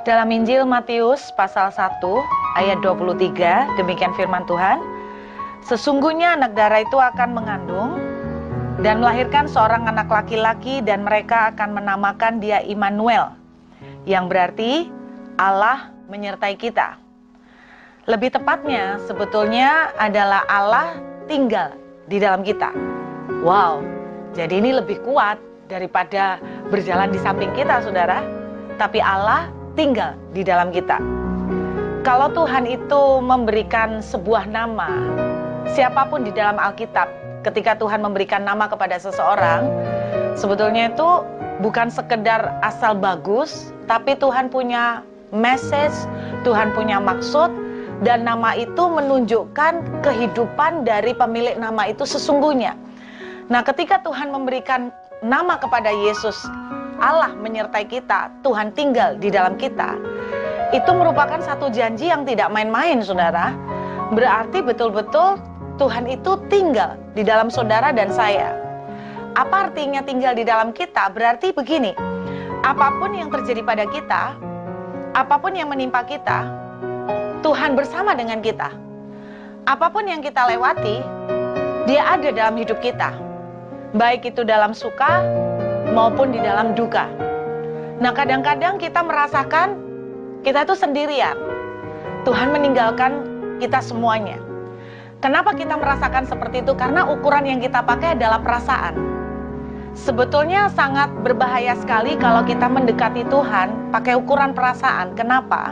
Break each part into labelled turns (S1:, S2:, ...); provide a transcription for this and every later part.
S1: Dalam Injil Matius pasal 1 ayat 23, demikian firman Tuhan. Sesungguhnya anak darah itu akan mengandung dan melahirkan seorang anak laki-laki, dan mereka akan menamakan dia Immanuel, yang berarti Allah menyertai kita. Lebih tepatnya sebetulnya adalah Allah tinggal di dalam kita. Wow, jadi ini lebih kuat daripada berjalan di samping kita, saudara. Tapi Allah tinggal di dalam kita. Kalau Tuhan itu memberikan sebuah nama, siapapun di dalam Alkitab, ketika Tuhan memberikan nama kepada seseorang, sebetulnya itu bukan sekedar asal bagus, tapi Tuhan punya message, Tuhan punya maksud, dan nama itu menunjukkan kehidupan dari pemilik nama itu sesungguhnya. Nah, ketika Tuhan memberikan nama kepada Yesus, Allah menyertai kita, Tuhan tinggal di dalam kita, itu merupakan satu janji yang tidak main-main, saudara. Berarti betul-betul Tuhan itu tinggal di dalam saudara dan saya. Apa artinya tinggal di dalam kita? Berarti begini, apapun yang terjadi pada kita, apapun yang menimpa kita, Tuhan bersama dengan kita. Apapun yang kita lewati, Dia ada dalam hidup kita. Baik itu dalam suka maupun di dalam duka. Nah, kadang-kadang kita merasakan kita itu sendirian. Tuhan meninggalkan kita semuanya. Kenapa kita merasakan seperti itu? Karena ukuran yang kita pakai adalah perasaan. Sebetulnya sangat berbahaya sekali kalau kita mendekati Tuhan pakai ukuran perasaan. Kenapa?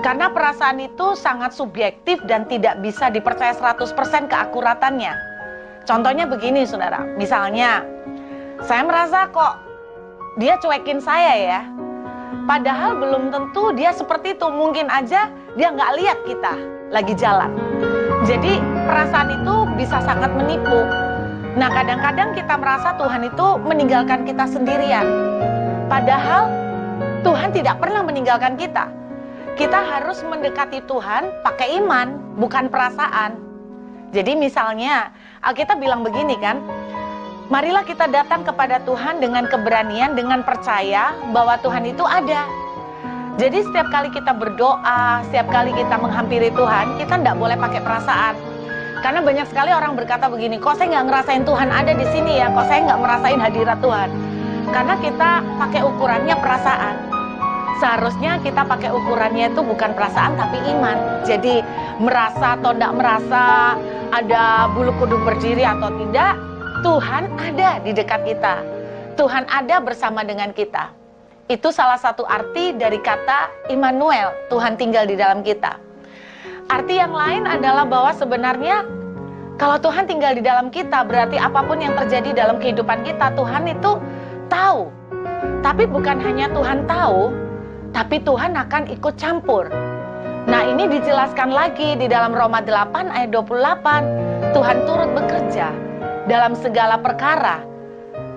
S1: Karena perasaan itu sangat subjektif dan tidak bisa dipercaya 100% keakuratannya. Contohnya begini, saudara. Misalnya, saya merasa kok dia cuekin saya ya. Padahal belum tentu dia seperti itu. Mungkin aja dia nggak lihat kita lagi jalan. Jadi perasaan itu bisa sangat menipu. Nah, kadang-kadang kita merasa Tuhan itu meninggalkan kita sendirian. Padahal Tuhan tidak pernah meninggalkan kita. Kita harus mendekati Tuhan pakai iman, bukan perasaan. Jadi misalnya, Alkitab bilang begini kan, marilah kita datang kepada Tuhan dengan keberanian, dengan percaya bahwa Tuhan itu ada. Jadi setiap kali kita berdoa, setiap kali kita menghampiri Tuhan, kita tidak boleh pakai perasaan. Karena banyak sekali orang berkata begini, kok saya nggak ngerasain Tuhan ada di sini ya, kok saya nggak merasain hadirat Tuhan. Karena kita pakai ukurannya perasaan. Seharusnya kita pakai ukurannya itu bukan perasaan tapi iman. Jadi merasa atau tidak merasa, ada bulu kuduk berdiri atau tidak, Tuhan ada di dekat kita. Tuhan ada bersama dengan kita. Itu salah satu arti dari kata Immanuel, Tuhan tinggal di dalam kita. Arti yang lain adalah bahwa sebenarnya kalau Tuhan tinggal di dalam kita, berarti apapun yang terjadi dalam kehidupan kita, Tuhan itu tahu. Tapi bukan hanya Tuhan tahu, tapi Tuhan akan ikut campur. Nah, ini dijelaskan lagi di dalam Roma 8 ayat 28. Tuhan turut bekerja dalam segala perkara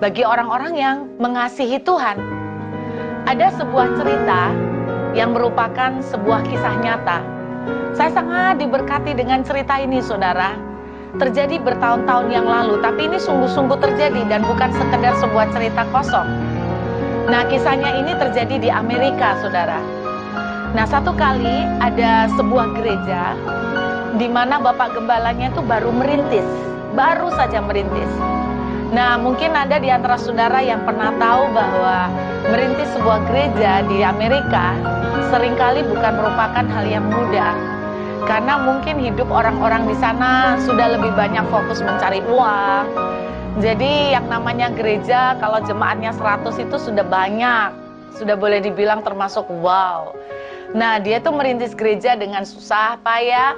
S1: bagi orang-orang yang mengasihi Tuhan. Ada sebuah cerita yang merupakan sebuah kisah nyata. Saya sangat diberkati dengan cerita ini, saudara. Terjadi bertahun-tahun yang lalu, tapi ini sungguh-sungguh terjadi dan bukan sekedar sebuah cerita kosong. Nah, kisahnya ini terjadi di Amerika, saudara. Nah, satu kali ada sebuah gereja di mana Bapak Gembalanya itu baru merintis. Baru saja merintis. Nah, mungkin ada di antara saudara yang pernah tahu bahwa merintis sebuah gereja di Amerika seringkali bukan merupakan hal yang mudah. Karena mungkin hidup orang-orang di sana sudah lebih banyak fokus mencari uang. Jadi yang namanya gereja kalau jemaatnya 100 itu sudah banyak. Sudah boleh dibilang termasuk wow. Nah, dia tuh merintis gereja dengan susah payah.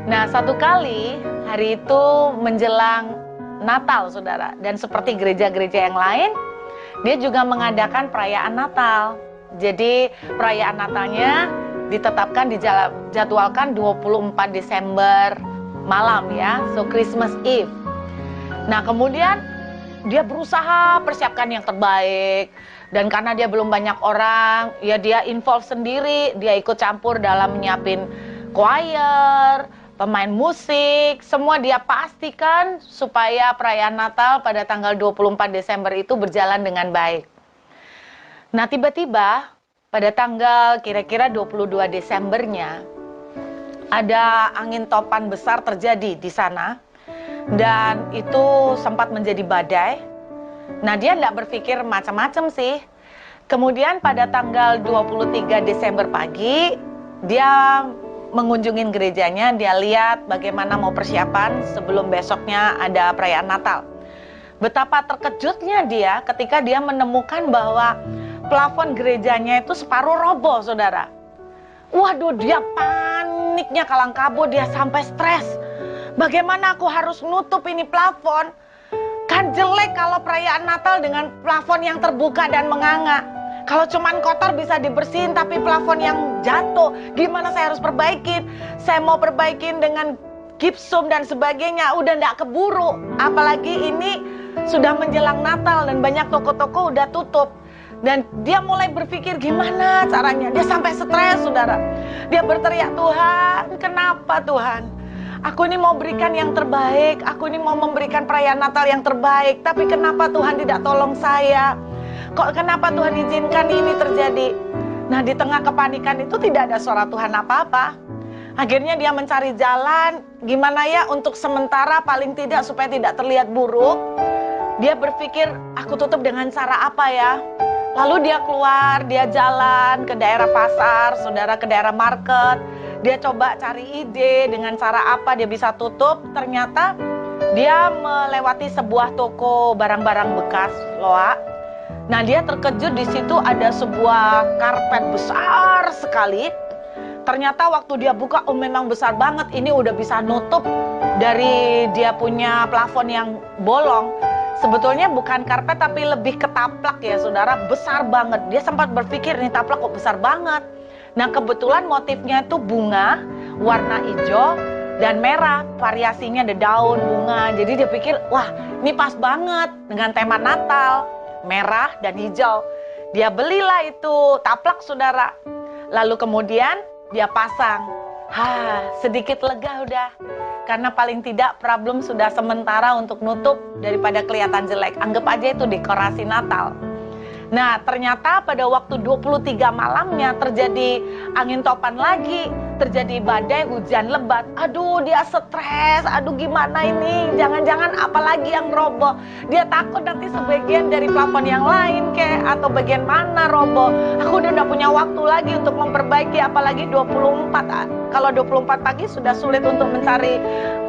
S1: Nah, satu kali hari itu menjelang Natal, saudara. Dan seperti gereja-gereja yang lain, dia juga mengadakan perayaan Natal. Jadi perayaan Natalnya ditetapkan, dijadwalkan 24 Desember malam ya. So Christmas Eve. Nah, kemudian dia berusaha persiapkan yang terbaik. Dan karena dia belum banyak orang, ya dia involve sendiri. Dia ikut campur dalam menyiapin choir, pemain musik, semua dia pastikan supaya perayaan Natal pada tanggal 24 Desember itu berjalan dengan baik. Nah, tiba-tiba pada tanggal kira-kira 22 Desembernya, ada angin topan besar terjadi di sana, dan itu sempat menjadi badai. Nah, dia tidak berpikir macam-macam sih. Kemudian pada tanggal 23 Desember pagi, dia mengunjungi gerejanya, dia lihat bagaimana mau persiapan sebelum besoknya ada perayaan Natal. Betapa terkejutnya dia ketika dia menemukan bahwa plafon gerejanya itu separuh roboh, saudara. Waduh, dia paniknya kalang kabut, dia sampai stres. Bagaimana aku harus nutup ini plafon? Kan jelek kalau perayaan Natal dengan plafon yang terbuka dan menganga. Kalau cuman kotor bisa dibersihin, tapi plafon yang jatuh, gimana saya harus perbaikin? Saya mau perbaikin dengan gipsum dan sebagainya, udah nggak keburu. Apalagi ini sudah menjelang Natal dan banyak toko-toko udah tutup. Dan dia mulai berpikir gimana caranya. Dia sampai stres, saudara. Dia berteriak, Tuhan, kenapa Tuhan? Aku ini mau berikan yang terbaik. Aku ini mau memberikan perayaan Natal yang terbaik. Tapi kenapa Tuhan tidak tolong saya? Kok kenapa Tuhan izinkan ini terjadi? Nah, di tengah kepanikan itu tidak ada suara Tuhan apa-apa. Akhirnya dia mencari jalan. Gimana ya untuk sementara paling tidak supaya tidak terlihat buruk. Dia berpikir, aku tutup dengan cara apa ya? Lalu dia keluar, dia jalan ke daerah pasar, saudara, ke daerah market. Dia coba cari ide dengan cara apa dia bisa tutup. Ternyata dia melewati sebuah toko barang-barang bekas loak. Nah, dia terkejut, di situ ada sebuah karpet besar sekali. Ternyata waktu dia buka, oh memang besar banget. Ini udah bisa nutup dari dia punya plafon yang bolong. Sebetulnya bukan karpet tapi lebih ke taplak ya, saudara, besar banget. Dia sempat berpikir, ini taplak kok besar banget. Nah, kebetulan motifnya itu bunga, warna hijau dan merah. Variasinya ada daun, bunga. Jadi dia pikir, wah ini pas banget dengan tema Natal, merah dan hijau. Dia belilah itu taplak, saudara. Lalu kemudian dia pasang. Sedikit lega udah. Karena paling tidak problem sudah sementara untuk nutup daripada kelihatan jelek. Anggap aja itu dekorasi Natal. Nah, ternyata pada waktu 23 malamnya terjadi angin topan lagi, terjadi badai, hujan lebat. Aduh, dia stres. Aduh, gimana ini? Jangan-jangan apalagi yang roboh. Dia takut nanti sebagian dari plafon yang lain atau bagian mana roboh. Aku udah gak punya waktu lagi untuk memperbaiki, apalagi 24. Kalau 24 pagi sudah sulit untuk mencari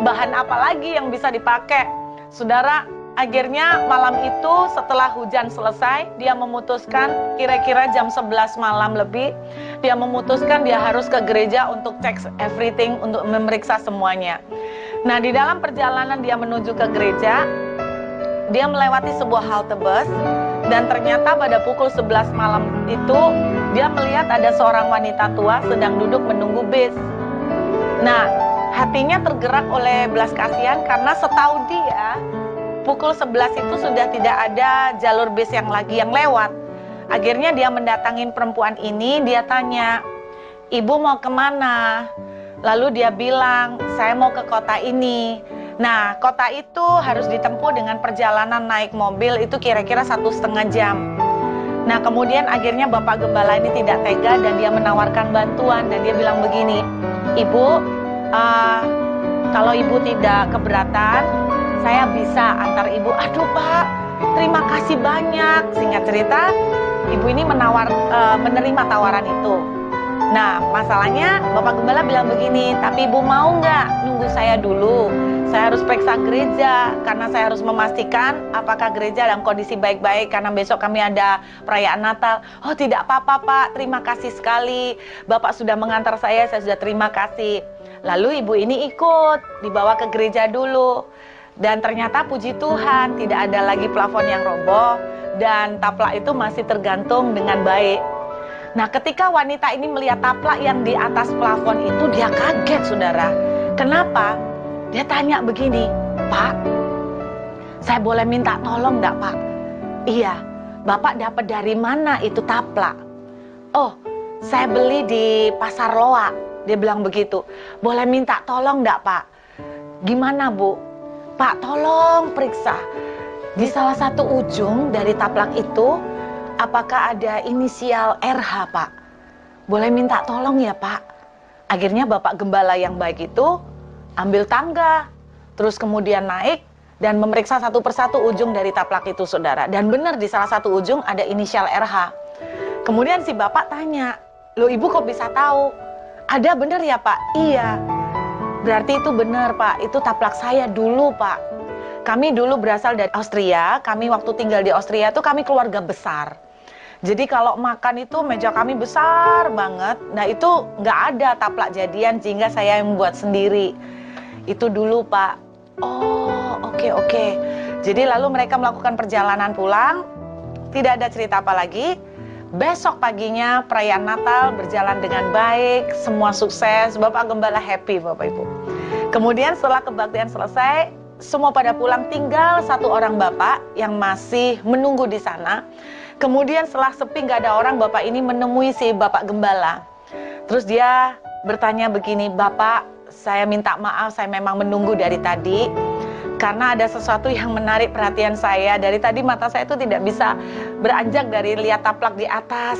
S1: bahan apa lagi yang bisa dipakai. Saudara, akhirnya malam itu setelah hujan selesai, dia memutuskan kira-kira jam 11 malam lebih, dia memutuskan dia harus ke gereja untuk check everything, untuk memeriksa semuanya. Nah, di dalam perjalanan dia menuju ke gereja, dia melewati sebuah halte bus, dan ternyata pada pukul 11 malam itu, dia melihat ada seorang wanita tua sedang duduk menunggu bis. Nah, hatinya tergerak oleh belas kasihan karena setahu dia, pukul 11 itu sudah tidak ada jalur bis yang lewat. Akhirnya dia mendatangin perempuan ini, dia tanya, Ibu mau kemana? Lalu dia bilang, saya mau ke kota ini. Nah, kota itu harus ditempuh dengan perjalanan naik mobil itu kira-kira 1,5 jam. Nah, kemudian akhirnya Bapak Gembala ini tidak tega dan dia menawarkan bantuan. Dan dia bilang begini, Ibu, kalau Ibu tidak keberatan, saya bisa antar Ibu. Aduh Pak, terima kasih banyak. Singkat cerita, Ibu ini menerima tawaran itu. Nah, masalahnya Bapak Gembala bilang begini, tapi Ibu mau nggak nunggu saya dulu? Saya harus periksa gereja, karena saya harus memastikan apakah gereja dalam kondisi baik-baik, karena besok kami ada perayaan Natal. Oh tidak apa-apa Pak, terima kasih sekali. Bapak sudah mengantar saya sudah terima kasih. Lalu ibu ini ikut, dibawa ke gereja dulu. Dan ternyata puji Tuhan, tidak ada lagi plafon yang roboh, dan taplak itu masih tergantung dengan baik. Nah, ketika wanita ini melihat taplak yang di atas plafon itu, dia kaget, saudara. Kenapa? Dia tanya begini, Pak, saya boleh minta tolong enggak, Pak? Iya, Bapak dapat dari mana itu taplak? Oh, saya beli di pasar loak. Dia bilang begitu. Boleh minta tolong enggak, Pak? Gimana, Bu? Pak, tolong periksa. Di salah satu ujung dari taplak itu apakah ada inisial RH Pak? Boleh minta tolong ya Pak. Akhirnya Bapak Gembala yang baik itu ambil tangga, terus kemudian naik dan memeriksa satu persatu ujung dari taplak itu saudara. Dan benar di salah satu ujung ada inisial RH. Kemudian si Bapak tanya, loh Ibu kok bisa tahu? Ada benar ya Pak? Iya. Berarti itu benar Pak, itu taplak saya dulu Pak. Kami dulu berasal dari Austria, kami waktu tinggal di Austria itu kami keluarga besar. Jadi kalau makan itu meja kami besar banget, nah itu nggak ada taplak jadian sehingga saya yang membuat sendiri. Itu dulu Pak. Oh oke. Jadi lalu mereka melakukan perjalanan pulang, tidak ada cerita apa lagi. Besok paginya perayaan Natal berjalan dengan baik, semua sukses, Bapak Gembala happy Bapak Ibu. Kemudian setelah kebaktian selesai, semua pada pulang, tinggal satu orang Bapak yang masih menunggu di sana. Kemudian setelah sepi gak ada orang, Bapak ini menemui si Bapak Gembala. Terus dia bertanya begini, Bapak saya minta maaf, saya memang menunggu dari tadi. Karena ada sesuatu yang menarik perhatian saya. Dari tadi mata saya itu tidak bisa beranjak dari lihat taplak di atas.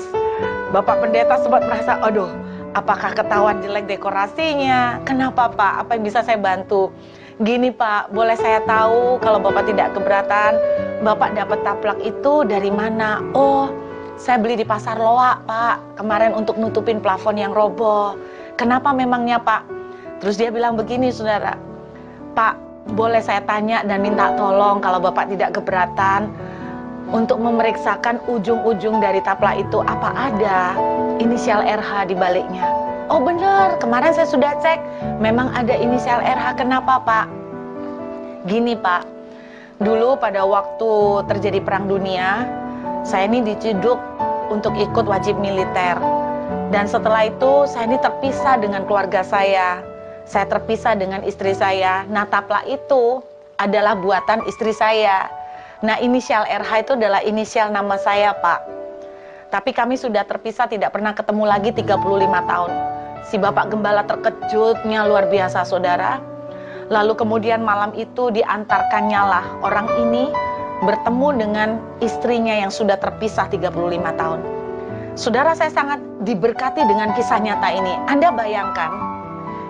S1: Bapak pendeta sempat merasa, aduh, apakah ketahuan jelek dekorasinya? Kenapa Pak? Apa yang bisa saya bantu? Gini Pak, boleh saya tahu kalau Bapak tidak keberatan, Bapak dapat taplak itu dari mana? Oh, saya beli di pasar Loak Pak, kemarin untuk nutupin plafon yang roboh. Kenapa memangnya Pak? Terus dia bilang begini saudara, Pak, boleh saya tanya dan minta tolong kalau Bapak tidak keberatan untuk memeriksakan ujung-ujung dari taplak itu apa ada inisial RH di baliknya. Oh benar, kemarin saya sudah cek, memang ada inisial RH. Kenapa Pak? Gini Pak, dulu pada waktu terjadi perang dunia, saya ini diciduk untuk ikut wajib militer. Dan setelah itu saya ini terpisah dengan keluarga saya. Saya terpisah dengan istri saya. Nah taplak itu adalah buatan istri saya. Nah inisial RH itu adalah inisial nama saya Pak. Tapi kami sudah terpisah, tidak pernah ketemu lagi 35 tahun. Si Bapak Gembala terkejutnya luar biasa saudara. Lalu kemudian malam itu diantarkannya lah orang ini bertemu dengan istrinya yang sudah terpisah 35 tahun. Saudara, saya sangat diberkati dengan kisah nyata ini. Anda bayangkan,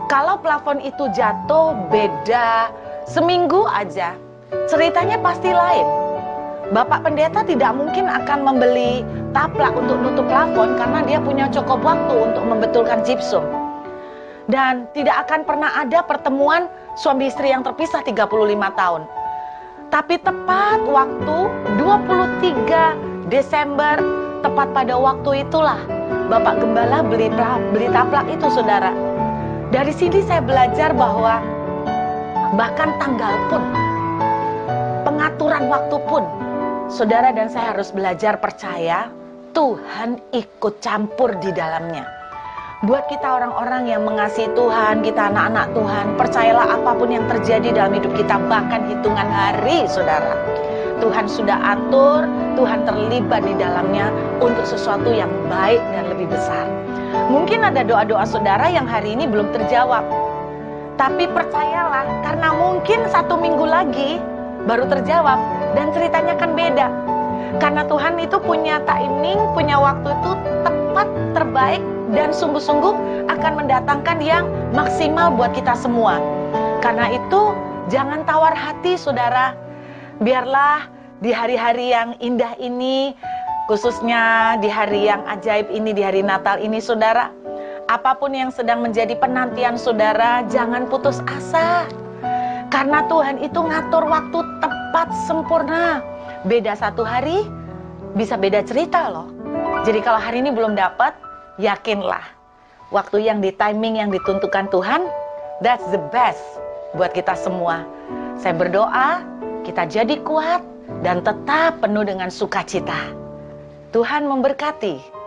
S1: kalau plafon itu jatuh beda seminggu aja, ceritanya pasti lain. Bapak pendeta tidak mungkin akan membeli taplak untuk nutup plafon karena dia punya cukup waktu untuk membetulkan gypsum. Dan tidak akan pernah ada pertemuan suami istri yang terpisah 35 tahun. Tapi tepat waktu 23 Desember, tepat pada waktu itulah Bapak Gembala beli taplak itu saudara. Dari sini saya belajar bahwa bahkan tanggal pun, pengaturan waktu pun, saudara dan saya harus belajar percaya Tuhan ikut campur di dalamnya. Buat kita orang-orang yang mengasihi Tuhan, kita anak-anak Tuhan, percayalah apapun yang terjadi dalam hidup kita, bahkan hitungan hari saudara, Tuhan sudah atur, Tuhan terlibat di dalamnya untuk sesuatu yang baik dan lebih besar. Mungkin ada doa-doa saudara yang hari ini belum terjawab. Tapi percayalah, karena mungkin 1 minggu lagi baru terjawab dan ceritanya kan beda. Karena Tuhan itu punya timing, punya waktu itu tepat, terbaik, dan sungguh-sungguh akan mendatangkan yang maksimal buat kita semua. Karena itu jangan tawar hati saudara. Biarlah di hari-hari yang indah ini, khususnya di hari yang ajaib ini, di hari Natal ini saudara, apapun yang sedang menjadi penantian saudara, jangan putus asa. Karena Tuhan itu ngatur waktu tepat sempurna. Beda 1 hari, bisa beda cerita loh. Jadi kalau hari ini belum dapat, yakinlah, waktu yang di timing yang ditentukan Tuhan, that's the best buat kita semua. Saya berdoa, kita jadi kuat dan tetap penuh dengan sukacita. Tuhan memberkati.